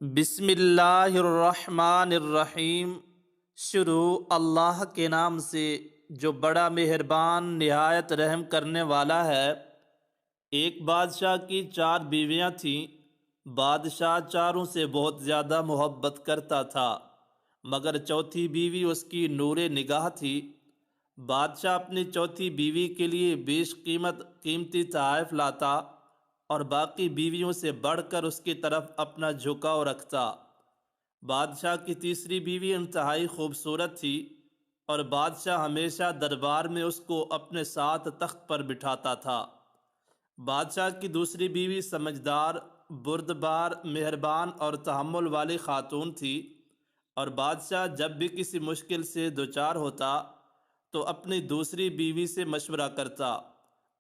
بسم اللہ الرحمن الرحیم۔ شروع اللہ کے نام سے جو بڑا مہربان نہایت رحم کرنے والا ہے۔ ایک بادشاہ کی 4 بیویاں تھیں۔ بادشاہ چاروں سے بہت زیادہ محبت کرتا تھا، مگر چوتھی بیوی اس کی نور نگاہ تھی۔ بادشاہ اپنی چوتھی بیوی کے لیے بیش قیمتی تحائف لاتا اور باقی بیویوں سے بڑھ کر اس کی طرف اپنا جھکاؤ رکھتا۔ بادشاہ کی تیسری بیوی انتہائی خوبصورت تھی اور بادشاہ ہمیشہ دربار میں اس کو اپنے ساتھ تخت پر بٹھاتا تھا۔ بادشاہ کی دوسری بیوی سمجھدار، بردبار، مہربان اور تحمل والی خاتون تھی، اور بادشاہ جب بھی کسی مشکل سے دوچار ہوتا تو اپنی دوسری بیوی سے مشورہ کرتا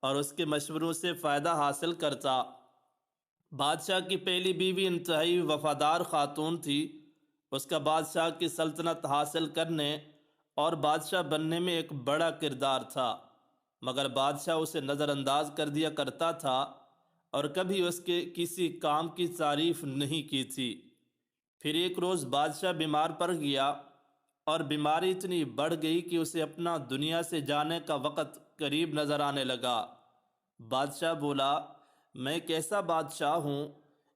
اور اس کے مشوروں سے فائدہ حاصل کرتا۔ بادشاہ کی پہلی بیوی انتہائی وفادار خاتون تھی۔ اس کا بادشاہ کی سلطنت حاصل کرنے اور بادشاہ بننے میں ایک بڑا کردار تھا، مگر بادشاہ اسے نظر انداز کر دیا کرتا تھا اور کبھی اس کے کسی کام کی تعریف نہیں کی تھی۔ پھر ایک روز بادشاہ بیمار پڑ گیا اور بیماری اتنی بڑھ گئی کہ اسے اپنا دنیا سے جانے کا وقت قریب نظر آنے لگا۔ بادشاہ بولا، میں کیسا بادشاہ ہوں،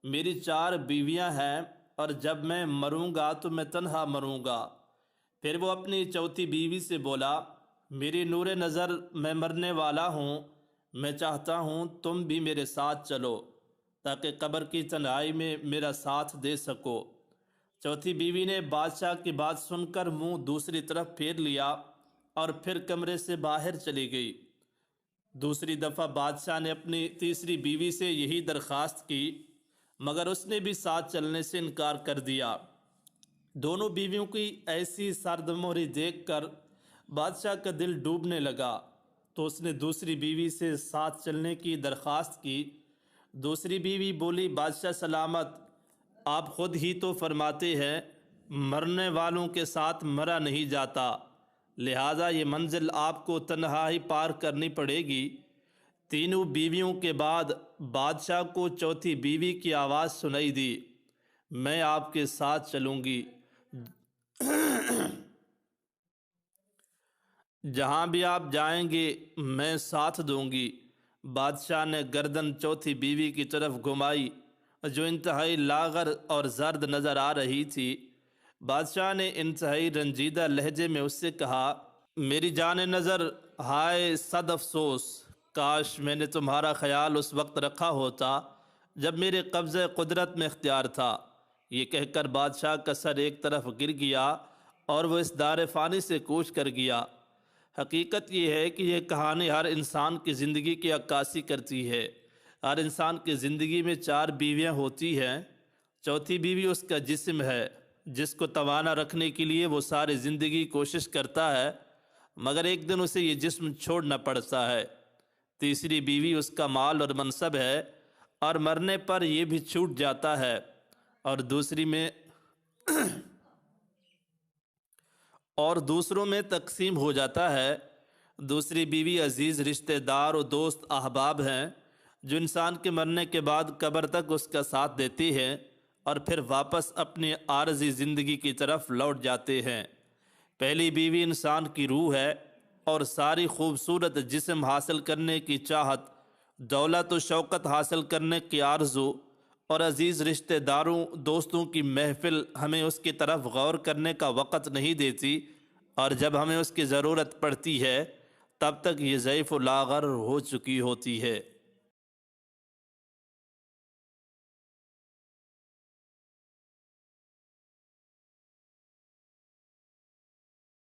میری 4 بیویاں ہیں اور جب میں مروں گا تو میں تنہا مروں گا۔ پھر وہ اپنی چوتھی بیوی سے بولا، میری نور نظر، میں مرنے والا ہوں، میں چاہتا ہوں تم بھی میرے ساتھ چلو تاکہ قبر کی تنہائی میں میرا ساتھ دے سکو۔ چوتھی بیوی نے بادشاہ کی بات سن کر منہ دوسری طرف پھیر لیا اور پھر کمرے سے باہر چلی گئی۔ دوسری دفعہ بادشاہ نے اپنی تیسری بیوی سے یہی درخواست کی، مگر اس نے بھی ساتھ چلنے سے انکار کر دیا۔ دونوں بیویوں کی ایسی سردمہری دیکھ کر بادشاہ کا دل ڈوبنے لگا، تو اس نے دوسری بیوی سے ساتھ چلنے کی درخواست کی۔ دوسری بیوی بولی، بادشاہ سلامت، آپ خود ہی تو فرماتے ہیں مرنے والوں کے ساتھ مرا نہیں جاتا، لہذا یہ منزل آپ کو تنہا ہی پار کرنی پڑے گی۔ تینوں بیویوں کے بعد بادشاہ کو چوتھی بیوی کی آواز سنائی دی، میں آپ کے ساتھ چلوں گی، جہاں بھی آپ جائیں گے میں ساتھ دوں گی۔ بادشاہ نے گردن چوتھی بیوی کی طرف گھمائی جو انتہائی لاغر اور زرد نظر آ رہی تھی۔ بادشاہ نے انتہائی رنجیدہ لہجے میں اس سے کہا، میری جان نظر، ہائے صد افسوس، کاش میں نے تمہارا خیال اس وقت رکھا ہوتا جب میرے قبضہ قدرت میں اختیار تھا۔ یہ کہہ کر بادشاہ کا سر ایک طرف گر گیا اور وہ اس دار فانی سے کوچ کر گیا۔ حقیقت یہ ہے کہ یہ کہانی ہر انسان کی زندگی کی عکاسی کرتی ہے۔ ہر انسان کی زندگی میں 4 بیویاں ہوتی ہیں۔ چوتھی بیوی اس کا جسم ہے جس کو توانا رکھنے کے لیے وہ ساری زندگی کوشش کرتا ہے، مگر ایک دن اسے یہ جسم چھوڑنا پڑتا ہے۔ تیسری بیوی اس کا مال اور منصب ہے اور مرنے پر یہ بھی چھوٹ جاتا ہے اور دوسروں میں تقسیم ہو جاتا ہے۔ دوسری بیوی عزیز رشتہ دار و دوست احباب ہیں جو انسان کے مرنے کے بعد قبر تک اس کا ساتھ دیتی ہیں اور پھر واپس اپنی عارضی زندگی کی طرف لوٹ جاتے ہیں۔ پہلی بیوی انسان کی روح ہے اور ساری خوبصورت جسم حاصل کرنے کی چاہت، دولت و شوکت حاصل کرنے کی آرزو اور عزیز رشتہ داروں دوستوں کی محفل ہمیں اس کی طرف غور کرنے کا وقت نہیں دیتی، اور جب ہمیں اس کی ضرورت پڑتی ہے تب تک یہ ضعیف و لاغر ہو چکی ہوتی ہے۔